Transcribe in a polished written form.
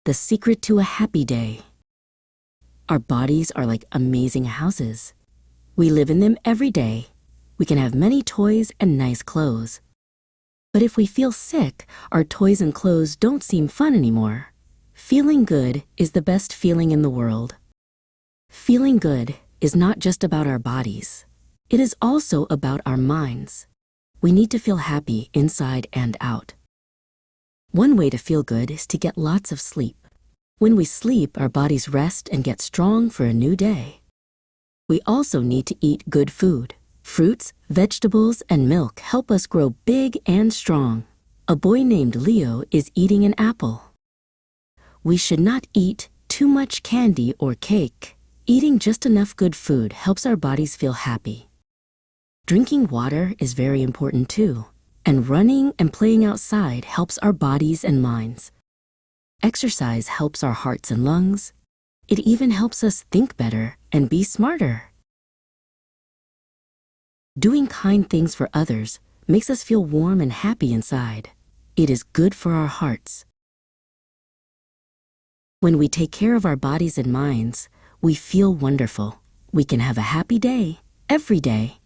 the secret to a happy day. Our bodies are like amazing houses. We live in them every day. We can have many toys and nice clothes. But if we feel sick, our toys and clothes don't seem fun anymore. Feeling good is the best feeling in the world. Feeling good is not just about our bodies. It is also about our minds. We need to feel happy inside and out. One way to feel good is to get lots of sleep. When we sleep, our bodies rest and get strong for a new day. We also need to eat good food. Fruits, vegetables, and milk help us grow big and strong. A boy named Leo is eating an apple. We should not eat too much candy or cake. Eating just enough good food helps our bodies feel happy. Drinking water is very important too, and running and playing outside helps our bodies and minds. Exercise helps our hearts and lungs. It even helps us think better and be smarter. Doing kind things for others makes us feel warm and happy inside. It is good for our hearts. When we take care of our bodies and minds, we feel wonderful. We can have a happy day, every day.